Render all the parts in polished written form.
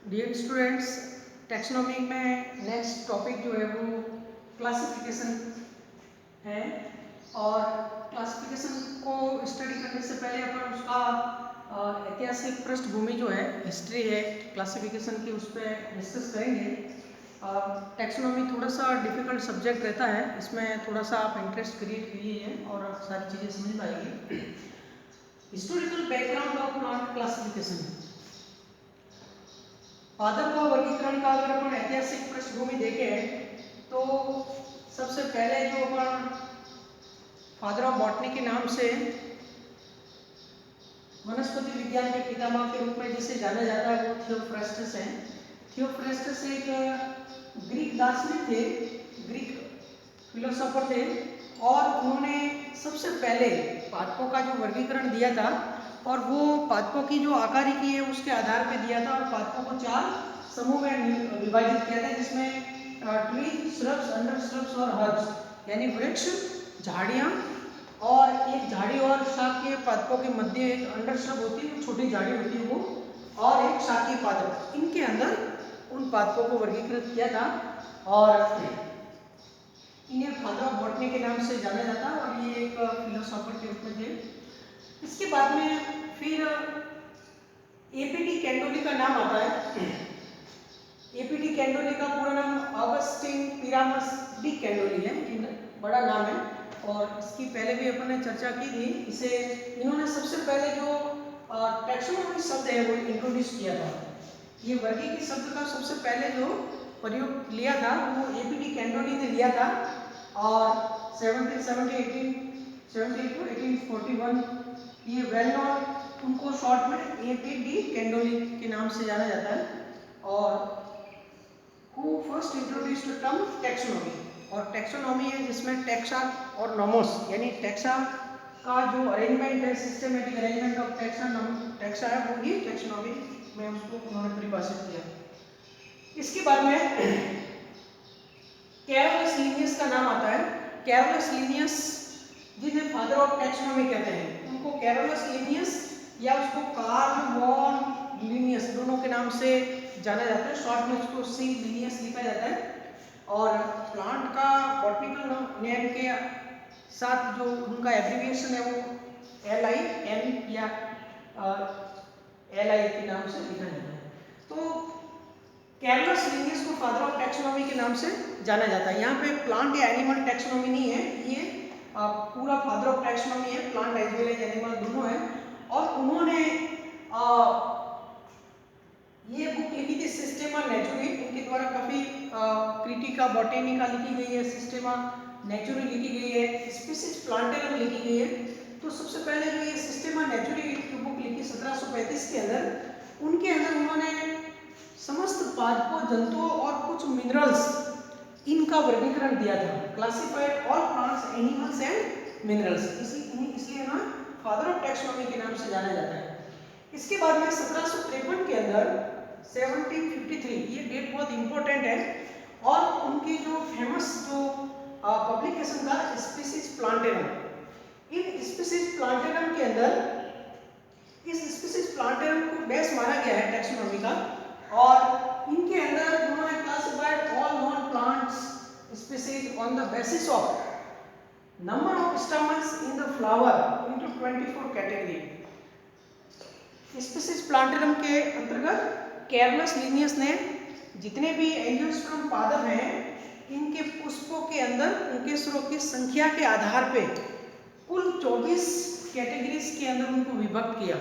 Dear students, taxonomy में next topic जो है वो क्लासिफिकेशन है। और क्लासिफिकेशन को स्टडी करने से पहले अपन उसका ऐतिहासिक पृष्ठभूमि जो है, हिस्ट्री है क्लासिफिकेशन की, उस पर डिस्कस करेंगे। टैक्सोनॉमी थोड़ा सा डिफिकल्ट सब्जेक्ट रहता है, इसमें थोड़ा सा आप इंटरेस्ट क्रिएट कीजिए और सारी चीज़ें समझ में आएगी। Historical background of plant classification, पादप का वर्गीकरण का अगर अपन ऐतिहासिक पृष्ठभूमि देखें तो सबसे पहले जो अपन फादर ऑफ बॉटनी के नाम से वनस्पति विज्ञान के पितामह के रूप में जिसे जाना जाता है वो थियोफ्रास्टस हैं। थियोफ्रास्टस एक ग्रीक दार्शनिक थे, ग्रीक फिलोसोफर थे, और उन्होंने सबसे पहले पादपों का जो वर्गीकरण दिया था और वो पादपों की जो आकारिकी है उसके आधार पर दिया था, और पादपों को 4 समूह में विभाजित किया था, जिसमें ट्री, श्रब्स, अंडर श्रब्स और हर्ब्स, यानी वृक्ष, झाड़ियाँ, और एक झाड़ी और शाकीय पादपों के मध्य एक अंडर श्रब होती है, छोटी झाड़ी होती है वो, और एक शाकीय पादप, इनके अंदर उन पादपों को वर्गीकृत किया था और इन्हें फादर ऑफ बॉटनी के नाम से जाना जाता है, और ये एक फिलोसोफर के रूप में थे। इसके बाद में फिर एपीटी कैंडोली का नाम आता है। एपीटी कैंडोली का पूरा नाम ऑगस्टिन पिरामस डी कैंडोली है, बड़ा नाम है, और इसकी पहले भी अपन ने चर्चा की थी। इसे इन्होंने सबसे पहले जो टैक्सोनॉमी शब्द है वो इंट्रोड्यूस किया था। ये वर्गीकृत शब्द का सबसे पहले जो प्रयोग लिया था वो एपीटी कैंडोली ने लिया था, और 1770 1872 1841 ये वेल नोन, उनको शॉर्ट में एपीटी कैंडोली के नाम से जाना जाता है, और who first introduced the term taxonomy। और टैक्सोनॉमी है जिसमें टैक्सा और नोमोस, यानी टैक्सा का जो अरेंजमेंट है, सिस्टमेटिक अरेंजमेंट ऑफ टैक्सा है, वो ही टैक्सोनॉमी में उसको उन्होंने परिभाषित किया। इसके बाद में कैरोलस लिनियस का नाम आता है। कैरोलस लिनियस जिन्हें फादर ऑफ टैक्सोनॉमी कहते हैं, उनको कैरोलस लिनियस या उसको कार्ल वॉन लिनियस दोनों के नाम से जाना जाता है, शॉर्ट में उसको सी लिनियस लिखा जाता है। और प्लांट का बॉटनिकल नेम के साथ जो उनका एब्रिविएशन है वो LIN या LI के नाम से लिखा जाता है। तो कैरोलस लिनियस को फादर ऑफ टैक्सोनॉमी के नाम से जाना जाता है। यहाँ पे प्लांट या एनिमल टैक्सोनॉमी नहीं है, ये पूरा फादर ऑफ टैक्सोनॉमी है, plant as well as animal दोनों है। और उन्होंने ये बुक लिखी थी सिस्टेमा नेचुरी, उनके द्वारा काफी क्रिटिका बॉटेनिका लिखी गई है, सिस्टेमा नेचुरी लिखी गई है, स्पीसीज प्लांटेरम लिखी गई है। तो सबसे पहले जो ये सिस्टेमा नेचुरी की बुक लिखी 1735 के अंदर, उनके अंदर उन्होंने समस्त पादपों, जंतुओं और कुछ मिनरल्स, इनका वर्गीकरण दिया था। Classified all plants, animals and minerals, इसलिए ना फादर ऑफ टैक्सोनॉमी के नाम से जाना जाता है। इसके बाद में 1753 के अंदर 1753, ये डेट बहुत इंपॉर्टेंट है, और उनकी जो फेमस जो पब्लिकेशन था स्पीसीज प्लांटेरम, इन स्पीसीज प्लांटेरम के अंदर इस स्पीसीज प्लांटेरम को बेस माना गया है टैक्सोनॉमी का, और इनके अंदर उन्होंने classified all non plants species on the basis of number of stamens in the flower into 24 category. Species plantarum के अंतर्गत कैरोलस लिनियस ने जितने भी एंजियोस्पर्म पादप हैं, इनके पुष्पों के अंदर पुंकेसरों की संख्या के आधार पे कुल 24 कैटेगरीज के अंदर उनको विभक्त किया।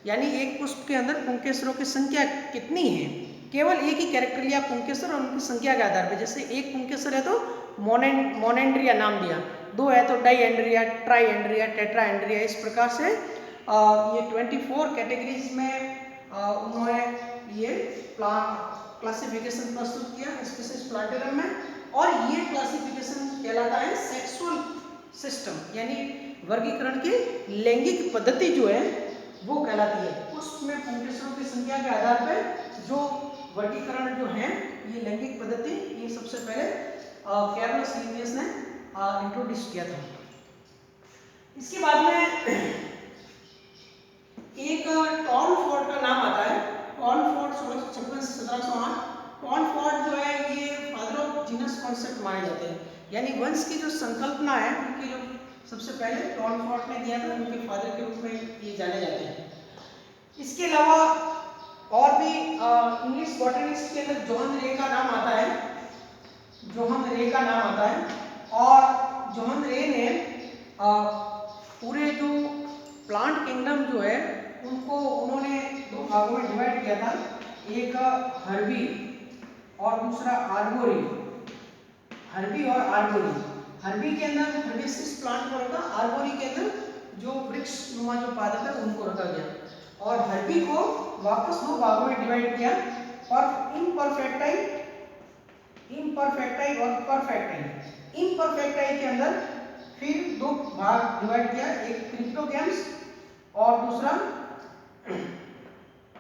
यानी एक पुष्प के अंदर पुंकेसरों की संख्या कितनी है, केवल एक ही कैरेक्टर लिया पुंकेसर और उनकी संख्या के आधार पर। जैसे एक पुंकेसर है तो मोनेंड्रिया नाम दिया, 2 है तो डाईएंड्रिया, ट्राईएंड्रिया, टेट्राएंड्रिया, इस प्रकार से ये 24 कैटेगरीज में उन्होंने ये क्लासिफिकेशन प्रस्तुत किया स्पीसीज प्लांटेरम में। और ये क्लासिफिकेशन कहलाता है सेक्सुअल सिस्टम, यानी वर्गीकरण की लैंगिक पद्धति जो है वो कहलाती है। पुष्प में पुंकेसरों की संख्या के आधार पर जो वर्गीकरण जो है, ये लैंगिक पद्धति, ये सबसे पहले कैरोलस लिनियस ने इंट्रोड्यूस किया था। इसके बाद में एक टॉर्नफोर्ड का नाम आता है। टॉर्नफोर्ड 1656 से कॉनफॉर्ड जो है ये फादर ऑफ जीनस कॉन्सेप्ट माने जाते हैं, यानी वंश की जो संकल्पना है उनकी जो सबसे पहले कॉनफॉर्ड ने दिया था, उनके फादर के रूप में ये जाने जाते हैं। इसके अलावा और भी इंग्लिश बॉटनिस्ट के अंदर जॉन रे का नाम आता है, जॉन रे का नाम आता है। और जॉन रे ने पूरे जो प्लांट किंगडम जो है उनको उन्होंने दो भागों में डिवाइड किया था, एक हर्बी और दूसरा आर्बोरी। हर्बी और आर्बोरी, हर्बी के अंदर हर्बेसियस प्लांट को रखा, आर्बोरी के अंदर जो वृक्ष नुमा जो पादप है उनको रखा गया। और हर्बी को वापस दो भागों में डिवाइड किया, और इम्परफेक्टाई और परफेक्टाई। इम्परफेक्टाई के अंदर फिर दो भाग डिवाइड किया, एक क्रिप्टोगैम्स और दूसरा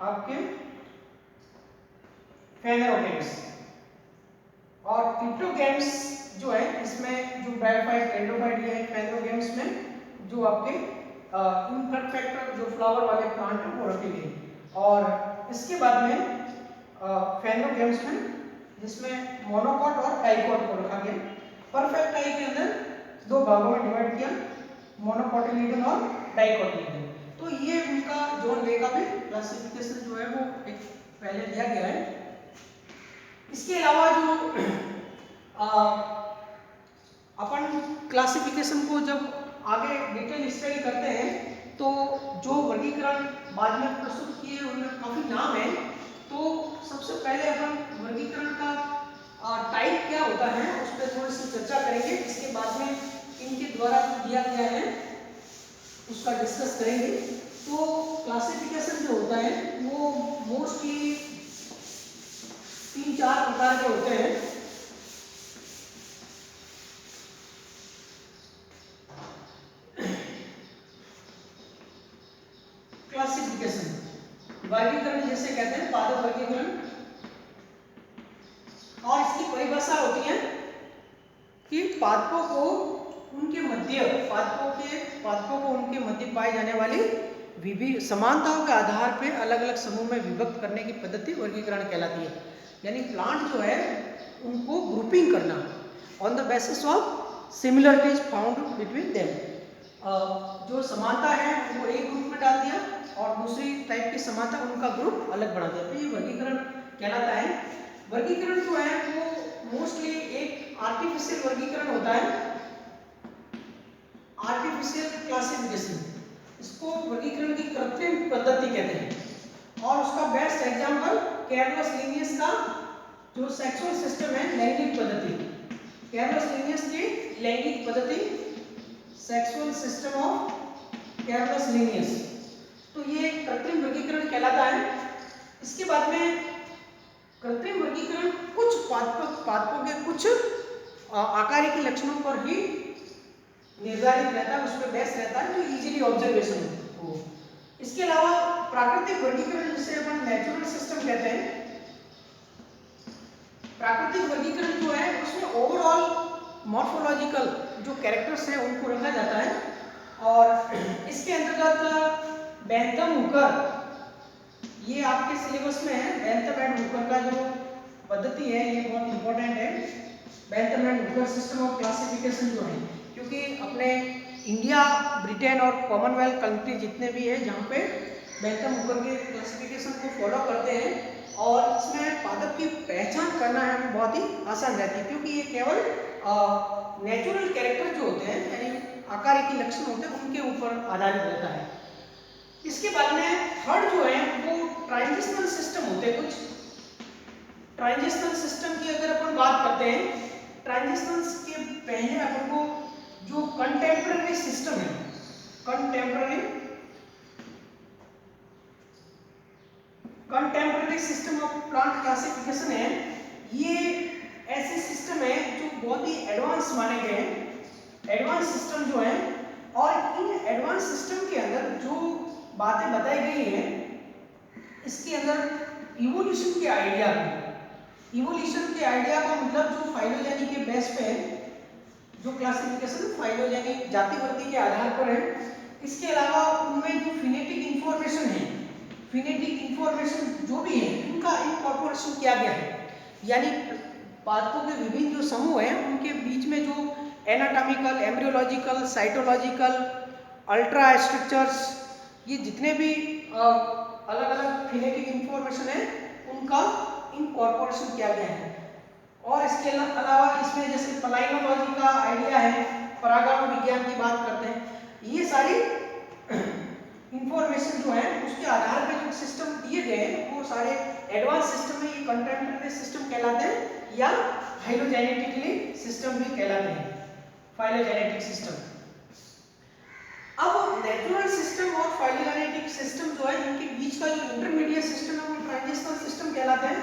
आपके फेनेरोगैम्स। और क्रिप्टोगैम्स जो है इसमें जो ब्रायोफाइट एंड्रोफाइट ये है, फेनेरोगैम्स में जो आपके इम्परफेक्ट जो फ्लावर वाले प्लांट है वो रखे गए। और इसके बाद में फेनेरोगैम्स में जिसमें मोनोकॉट और डाइकॉट को रखा गया। परफेक्टाई के अंदर दो भागों में डिवाइड किया, मोनोकोटिलिडन और डाइकोटिलिडन। तो ये उनका जॉन रे का भी क्लासिफिकेशन जो है वो एक पहले दिया गया है। इसके अलावा जो अपन क्लासिफिकेशन को जब आगे डिटेल स्टडी करते हैं तो जो वर्गीकरण बाद में प्रस्तुत किए उनमें काफी नाम है। तो सबसे पहले अपन वर्गीकरण का टाइप क्या होता है उस पर थोड़ी सी चर्चा करेंगे। इसके बाद में इनके द्वारा जो दिया गया है उसका डिस्कस करेंगे। तो क्लासिफिकेशन जो होता है वो मोस्टली 3-4 प्रकार के होते हैं। क्लासिफिकेशन वर्गीकरण जिसे कहते हैं पादप वर्गीकरण, और इसकी परिभाषा होती है कि पादपों को उनके मध्य पाई जाने वाली विभिन्न समानताओं के आधार पर अलग अलग समूह में विभक्त करने की पद्धति वर्गीकरण कहलाती है। यानी प्लांट जो है उनको ग्रुपिंग करना on the basis of similarities found between them. जो समानता है उनको एक ग्रुप में डाल दिया और दूसरी टाइप की समानता उनका ग्रुप अलग बना दिया, तो ये वर्गीकरण कहलाता है। वर्गीकरण जो है वो मोस्टली एक आर्टिफिशियल वर्गीकरण होता है, आर्टिफिशियल क्लासिफिकेशन, इसको वर्गीकरण की कृत्रिम पद्धति कहते हैं। और उसका बेस्ट एग्जांपल कैरलस लिनियस का जो सेक्सुअल सिस्टम है, लैंगिक पद्धति, कैरलस लिनियस की लैंगिक पद्धति, sexual system of Carlos Linnaeus, तो ये कृत्रिम वर्गीकरण कहलाता है। इसके बाद में कृत्रिम वर्गीकरण कुछ पादपों के कुछ आकारिक लक्षणों पर ही निर्धारित रहता है, उस पर बेस रहता है जो इजीली ऑब्जर्वेशन हो। इसके अलावा प्राकृतिक वर्गीकरण जिसे अपन नेचुरल सिस्टम कहते हैं, प्राकृतिक वर्गीकरण जो है उसमें ओवरऑल मॉर्फोलॉजिकल जो कैरेक्टर्स हैं उनको रखा जाता है। और इसके अंतर्गत बेंथम हुकर, ये आपके सिलेबस में है, बेंथम एंड हुकर का जो पद्धति है ये बहुत इंपॉर्टेंट है। Bentham and Hooker system of classification जो है, क्योंकि अपने इंडिया, ब्रिटेन और कॉमनवेल्थ कंट्री जितने भी है जहाँ पे बेंथम हुकर के क्लासिफिकेशन को फॉलो करते हैं, और इसमें पादप की पहचान करना है हमें बहुत ही आसान रहती है, क्योंकि ये केवल नेचुरल कैरेक्टर जो होते हैं यानी आकारिक लक्षण होते हैं उनके ऊपर आधारित रहता है। इसके बाद में थर्ड जो है वो ट्रांजिशनल सिस्टम होते हैं। कुछ ट्रांजिशनल सिस्टम की अगर अपन बात करते हैं, ट्रांजिशनल के पहले अपन को जो कंटेम्पररी सिस्टम है, contemporary system of plant classification है, ये ऐसे सिस्टम है जो बहुत ही एडवांस माने गए हैं, एडवांस सिस्टम जो है। और इन एडवांस सिस्टम के अंदर जो बातें बताई गई हैं इसके अंदर इवोल्यूशन के आइडिया का मतलब जो फाइलोजेनी के बेस पे है, जो क्लासिफिकेशन फाइलोजेनी जाति वर्ती के आधार पर है। इसके अलावा उनमें जो फिनेटिक इंफॉर्मेशन है, फिनेटिक इंफॉर्मेशन जो भी है इनका इनकॉर्पोरेशन किया गया है, यानी पादपों के विभिन्न जो समूह हैं उनके बीच में जो anatomical, embryological, cytological, ultra structures, ये जितने भी अलग अलग फिनेटिक इंफॉर्मेशन है उनका इनकॉर्पोरेशन किया गया है। और इसके अलावा इसमें जैसे पलाइनोलॉजी का आइडिया है, परागण विज्ञान की बात करते हैं, ये सारी इंफॉर्मेशन जो है उसके आधार पे जो सिस्टम दिए गए हैं वो सारे एडवांस सिस्टम है, ये कंटेम्परेरी सिस्टम कहलाते हैं या फाइलोजेनेटिकली सिस्टम भी कहलाते हैं, फाइलोजेनेटिक सिस्टम। अब नेचुरल सिस्टम और फाइलोजेनेटिक सिस्टम जो है इनके बीच का जो इंटरमीडिएट सिस्टम है वो ट्रांजिशनल सिस्टम कहलाते हैं।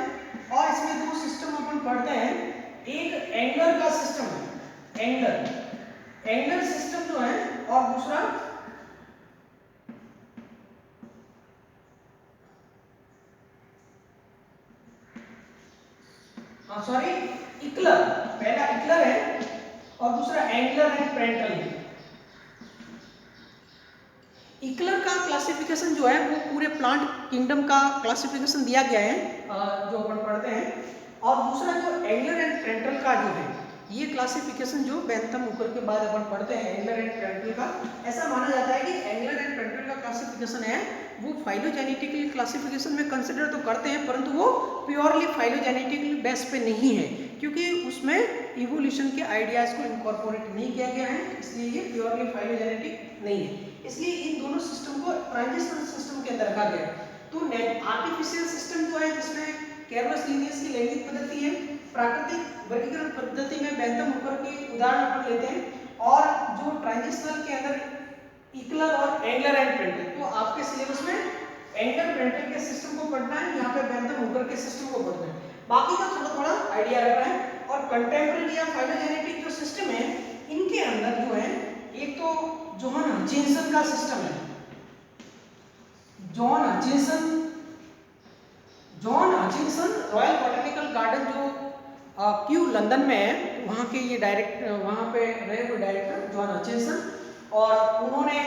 और इसमें दो सिस्टम अपन पढ़ते हैं, एक एंगलर का सिस्टम है, एंगलर सिस्टम जो है, और दूसरा इक्लर, पहला इक्लर है और दूसरा एंगलर एंड पेरेंटल। इक्लर का क्लासिफिकेशन जो है वो पूरे प्लांट किंगडम का क्लासिफिकेशन दिया गया है जो अपन पढ़ते हैं, और दूसरा जो एंगलर एंड पेरेंटल का जो है ये क्लासिफिकेशन जो बेंथम हुकर के बाद अपन पढ़ते हैं एंगलर एंड पेरेंटल का। ऐसा माना जाता है कि एंगलर एंड पेरेंटल का क्लासिफिकेशन है वो फाइलोजेनेटिकली क्लासिफिकेशन में कंसिडर तो करते हैं परंतु वो प्योरली फाइलोजेनेटिकली बेस पे नहीं है, क्योंकि उसमें इवोल्यूशन के आइडियाज को इनकॉर्पोरेट नहीं किया गया है, इसलिए ये प्योरली फाइलोजेनेटिक नहीं है। इसलिए इन दोनों सिस्टम को ट्रांजिशनल सिस्टम के अंदर रखा गया है। तो आर्टिफिशियल सिस्टम जो है जिसमें कैरवस लीनियस की लैंगिक पद्धति है, प्राकृतिक वर्गीकरण पद्धति में बेंथम हुकर के उदाहरण अपन लेते हैं, और जो ट्रांजिशनल के अंदर इक्लर और एंगलर एंड पेरेंटल, तो आपके सिलेबस में एंगलर पेरेंटल के सिस्टम को पढ़ना है, यहाँ पे बेंथम हुकर के सिस्टम को पढ़ना है, बाकी का थोड़ा थोड़ा आइडिया रखना है। और कंटेम्परेरी या फाइलोजेनेटिक जो सिस्टम है इनके अंदर जो है एक तो जॉन हचिंसन का सिस्टम है, John Hutchinson royal botanical garden जो क्यू लंदन में है, वहाँ के ये वहाँ पे रहे हुए डायरेक्टर जॉन हचिंसन, और उन्होंने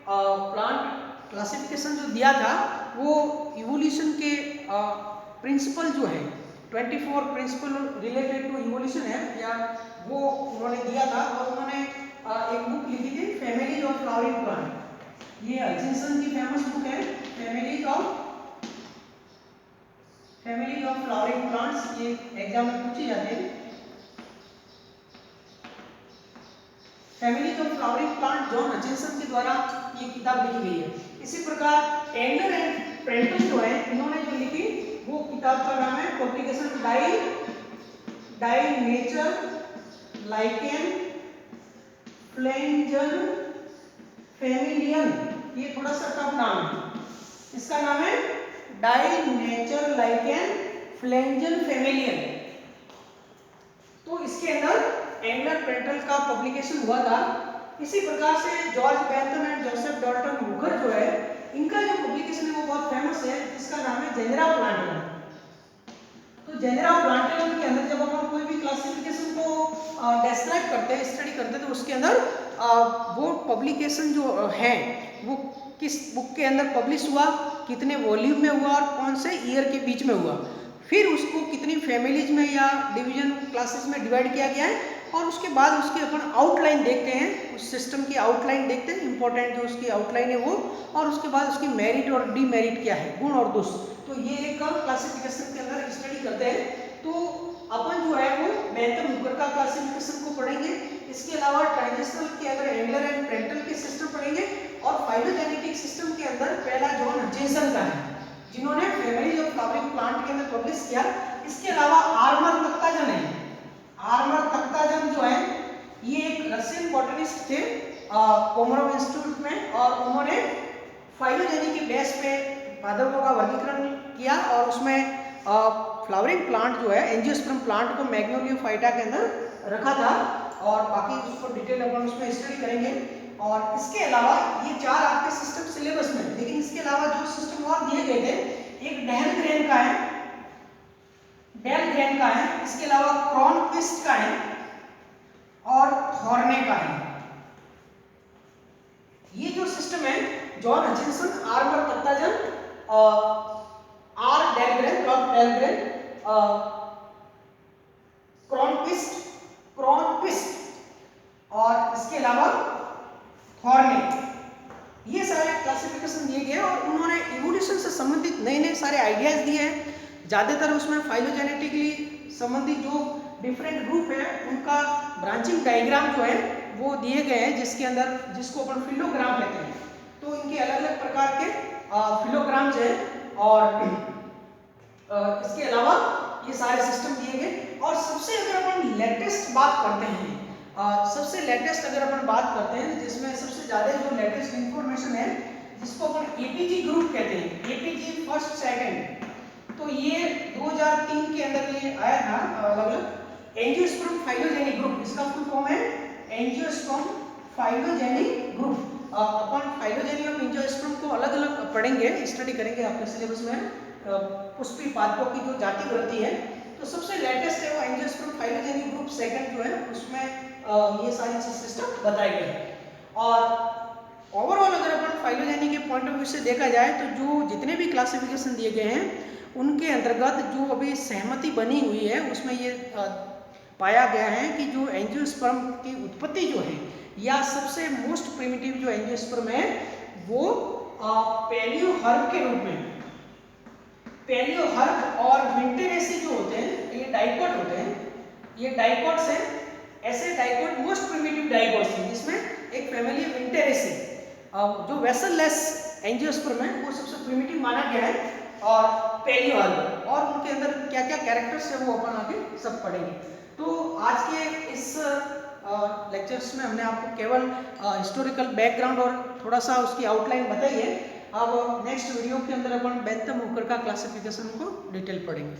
प्लांट क्लासिफिकेशन जो दिया था वो इवोल्यूशन के प्रिंसिपल जो है 24 प्रिंसिपल रिलेटेड टू इवोल्यूशन है या वो उन्होंने दिया था, और उन्होंने एक बुक लिखी थी फैमिलीज ऑफ फ्लावरिंग प्लांट। ये हचिंसन की फेमस बुक है फैमिलीज ऑफ फ्लावरिंग प्लांट्स, ये एग्जाम में पूछी जाती है। Families of flowering plant John Hutchinson के द्वारा ये किताब लिखी गई है। इसी प्रकार एंगलर एंड पेरेंटल जो है इन्होंने जो लिखी वो किताब का नाम है पब्लिकेशन डाई नेचर लाइकेन फ्लेंजन फेमिलियन, ये थोड़ा सा टफ नाम है, इसका नाम है डाई नेचर लाइकेन फ्लेंजन फेमिलियन। तो इसके अंदर एंगलर पेरेंटल का पब्लिकेशन हुआ था। इसी प्रकार से George Bentham and Joseph Dalton Hooker जो है इनका जो पब्लिकेशन है वो बहुत फेमस है, जिसका नाम है जेनेरा प्लांटेलम। तो जेनेरा प्लांटेलम के अंदर जब हम कोई भी क्लासिफिकेशन को डिस्क्राइब करते हैं, स्टडी करते हैं, तो उसके अंदर वो पब्लिकेशन जो है वो किस बुक के अंदर पब्लिश हुआ, कितने वॉल्यूम में हुआ और कौन से ईयर के बीच में हुआ, फिर उसको कितनी फैमिलीज में या डिवीजन क्लासेस में डिवाइड किया गया है, और उसके बाद उसकी अपन आउटलाइन देखते हैं, उस सिस्टम की आउटलाइन देखते हैं, इंपॉर्टेंट जो उसकी आउटलाइन है वो, और उसके बाद उसकी मेरिट और डीमेरिट क्या है, गुण और दोष। तो ये एक क्लासिफिकेशन के अंदर स्टडी करते हैं। तो अपन जो है वो बेंथम हुकर का क्लासिफिकेशन को पढ़ेंगे, इसके अलावा ट्रांजिशनल के अंदर एंगलर एंड पेरेंटल के सिस्टम पढ़ेंगे, और फाइलोजेनेटिक सिस्टम के अंदर पहला जॉन हचिंसन का है जिन्होंने फैमिली ऑफ फ्लावरिंग प्लांट के अंदर पब्लिश किया। इसके अलावा आर्मर तख्ताजन है, आर्मर तख्ताजन जो है ये एक रशियन बॉटनिस्ट थे कोमरोव इंस्टीट्यूट में, और उन्होंने फाइलोजेनी के बेस पे पादपों का वर्गीकरण किया, और उसमें फ्लावरिंग प्लांट जो है एंजियोस्पर्म प्लांट को मैग्नोलियोफाइटा के अंदर रखा था, और बाकी उसको डिटेल अपन उसमें स्टडी करेंगे। और इसके अलावा ये चार आपके सिस्टम सिलेबस में, लेकिन इसके अलावा जो सिस्टम और दिए गए थे, एक डेलग्रेन का है, इसके अलावा क्रॉनक्विस्ट का है और थॉर्ने का है। ये जो सिस्टम है John Hutchinson, Armen Takhtajan R Dahlgren, क्रॉप डेलग्रेन, क्रोनक्विस्ट और इसके अलावा थॉर्ने, ये सारे क्लासिफिकेशन दिए गए और उन्होंने इवोल्यूशन से संबंधित नए नए सारे आइडियाज दिए हैं। ज़्यादातर उसमें फाइलोजेनेटिकली संबंधित जो डिफरेंट ग्रुप है उनका ब्रांचिंग डायग्राम जो है वो दिए गए हैं, जिसके अंदर जिसको अपन फिलोग्राम कहते हैं। तो इनके अलग अलग प्रकार के फिलोग्राम्स हैं और इसके अलावा ये सारे सिस्टम दिए गए। और सबसे अगर अपन लेटेस्ट बात करते हैं, सबसे लेटेस्ट अगर अपन बात करते हैं जिसमें सबसे ज़्यादा जो लेटेस्ट इंफॉर्मेशन है जिसको अपन एपीजी ग्रुप कहते हैं, एपीजी फर्स्ट सेकंड, तो ये 2003 के अंदर ये आया था अलग अलग एंजियोस्पर्म फाइलोजेनी ग्रुप, इसका फुल फॉर्म है एंजियोस्पर्म फाइलोजेनी ग्रुप। अपन फाइलोजेनी और एंजियोस्पर्म को अलग अलग पढ़ेंगे, स्टडी करेंगे आपके सिलेबस में, पुष्पी पादपों की जो जाति वृद्धि है। तो सबसे लेटेस्ट है वो एंजियोस्पर्म फाइलोजेनी ग्रुप सेकंड जो है, उसमें ये सारी सिस्टम बताए गए हैं। और ओवरऑल अगर अपन फाइलोजेनी के पॉइंट ऑफ व्यू से देखा जाए तो जो जितने भी क्लासिफिकेशन दिए गए हैं उनके अंतर्गत जो अभी सहमति बनी हुई है उसमें ये पाया गया है कि जो एंजियोस्पर्म की उत्पत्ति जो है या सबसे मोस्ट प्रिमिटिव जो एंजियोस्पर्म है वो पैलियोहर्ब के रूप में, पैलियोहर्ब और विंटेरेसी जो होते हैं ये डाइकोट होते हैं, ये डाइकोट्स हैं, ऐसे डाइकोट मोस्ट प्रिमिटिव डाइकोट्स हैं जिसमें एक फैमिली है विंटेरेसी। जो वेसललेस एंजियोस्पर्म है वो सबसे प्रिमिटिव माना गया है और पैलियोहर्ब, और उनके अंदर क्या क्या कैरेक्टर्स है वो अपन आगे सब पढ़ेंगे। तो आज के इस लेक्चर्स में हमने आपको केवल हिस्टोरिकल बैकग्राउंड और थोड़ा सा उसकी आउटलाइन बताई है। अब नेक्स्ट वीडियो के अंदर अपन बेंथम हुकर का क्लासिफिकेशन को डिटेल पढ़ेंगे।